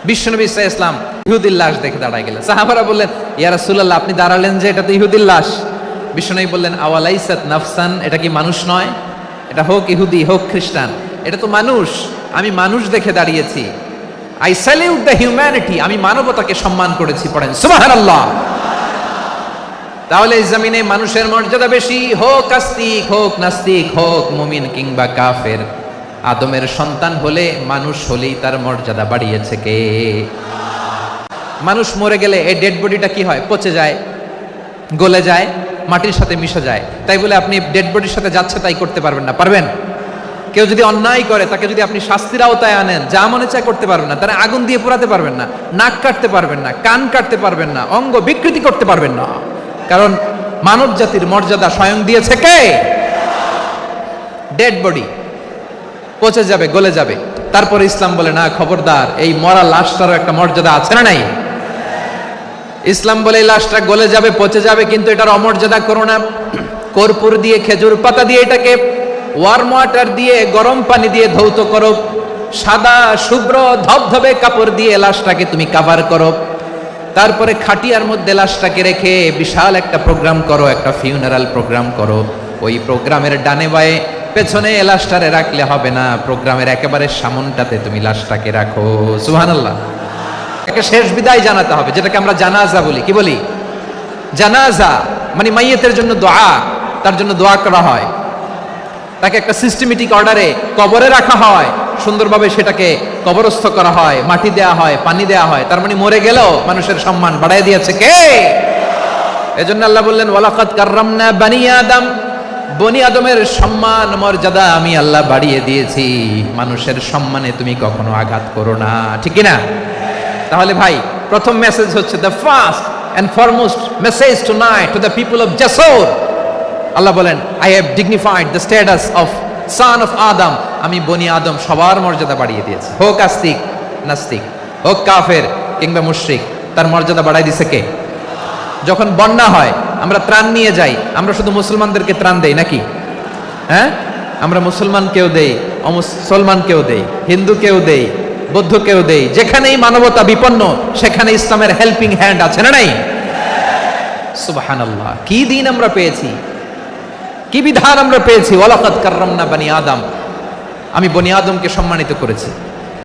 বিশ্বনবী সাল্লাল্লাহু আলাইহি ওয়াসাল্লাম ইহুদির লাশ দেখে দাঁড়ায় গেলেন। সাহাবারা বললেন, ইয়া রাসূলুল্লাহ, আপনি দাঁড়ালেন যে, এটা তো ইহুদির লাশ। বিশ্বনবী বললেন, আওয়ালাইসাত নাফসান, এটা কি মানুষ নয়? এটা হোক ইহুদি হোক খ্রিস্টান, এটা তো মানুষ। আমি মানুষ দেখে দাঁড়িয়েছি। আই স্যালিউট দ্য হিউম্যানিটি, আমি মানবতাকে সম্মান করেছি। পড়েন সুবহানাল্লাহ। তাহলে এই জমিনে মানুষের মর্যাদা বেশি, হোক আস্তিক হোক নাস্তিক হোক মুমিন কিংবা কাফের। আদমের সন্তান হলে মানুষ হলেই তার মর্যাদা বাড়িয়েছে কে? মানুষ মরে গেলে এই ডেড বডিটা কি হয়? পচে যায়, গলে যায়, মাটির সাথে মিশে যায়। তাই বলে আপনি ডেড বডির সাথে যাচ্ছে তাই করতে পারবেন না। পারবেন? কেউ যদি অন্যায় করে তাকে যদি আপনি শাস্তির আওতায় আনেন, যা মনে চায় করতে পারবেন না। তারা আগুন দিয়ে পোড়াতে পারবেন না, নাক কাটতে পারবেন না, কান কাটতে পারবেন না, অঙ্গ বিকৃতি করতে পারবেন না। কারণ মানব জাতির মর্যাদা স্বয়ং দিয়েছে কে? ডেড বডি পচে যাবে, গলে যাবে। তারপরে ইসলাম বলে, না খবরদার, এই মরা লাশটারও একটা মর্যাদা আছে না নাই? ইসলাম বলে এই লাশটা গলে যাবে, পচে যাবে, কিন্তু এটার অমর্যাদা করো না। কর্পূর দিয়ে, খেজুর পাতা দিয়ে, এটাকে ওয়ার্ম ওয়াটার দিয়ে, গরম পানি দিয়ে ধৌত করো। সাদা শুভ্র ধবধবে কাপড় দিয়ে লাশটাকে তুমি কাভার করো। তারপরে খাটিয়ার মধ্যে লাশটাকে রেখে বিশাল একটা প্রোগ্রাম করো, একটা ফিউনারাল প্রোগ্রাম করো। ওই প্রোগ্রামের ডানে বায়ে পেছনে লাশটারে রাখলে হবে না, প্রোগ্রামের একেবারে সামনটাতে তুমি লাশটাকে রাখো। সুবহানাল্লাহ। একটা শেষ বিদায় জানাতে হবে, যেটাকে আমরা জানাজা বলি। কি বলি? জানাজা মানে মাইয়েতের জন্য দোয়া, তার জন্য দোয়া করা হয়, তাকে একটা সিস্টেমেটিক অর্ডারে কবরে রাখা হয়, সুন্দরভাবে সেটাকে কবরস্থ করা হয়, মাটি দেয়া হয়, পানি দেয়া হয়। তার মানে মরে গেলেও মানুষের সম্মান বাড়ায় দিয়েছে কে? এজন্য আল্লাহ বললেন, ওয়ালাকাদ কাররামনা বানি আদম, বনি আদমের সম্মান মর্যাদা আমি আল্লাহ বাড়িয়ে দিয়েছি। মানুষের সম্মানে তুমি কখনো আঘাত করো না, ঠিক না? তাহলে ভাই, প্রথম মেসেজ হচ্ছে, the first and foremost message tonight to the people of জাসর। আল্লাহ বলেন, I have dignified the status of son of Adam. আমি বনি আদম সবার মর্যাদা বাড়িয়ে দিয়েছি, হোক আস্তিক নাস্তিক, হোক কাফের কিংবা মুশরিক, তার মর্যাদা বাড়াই দিছে কে? যখন বন্যা হয়, আমরা ত্রাণ নিয়ে যাই, আমরা শুধু মুসলমানদেরকে ত্রাণ দেই নাকি? হ্যাঁ, আমরা মুসলমানকেও দেই, অমুসলমানকেও দেই, হিন্দুকেও দেই, বৌদ্ধকেও দেই। যেখানেই মানবতা বিপন্ন সেখানে ইসলামের হেল্পিং হ্যান্ড আছে না নাই? সুবহানাল্লাহ। কি দিন আমরা পেয়েছি, কি বিধান আমরা পেয়েছি। ওয়ালাকাদ কাররামনা বানি আদম, আমি বনি আদমকে সম্মানিত করেছি।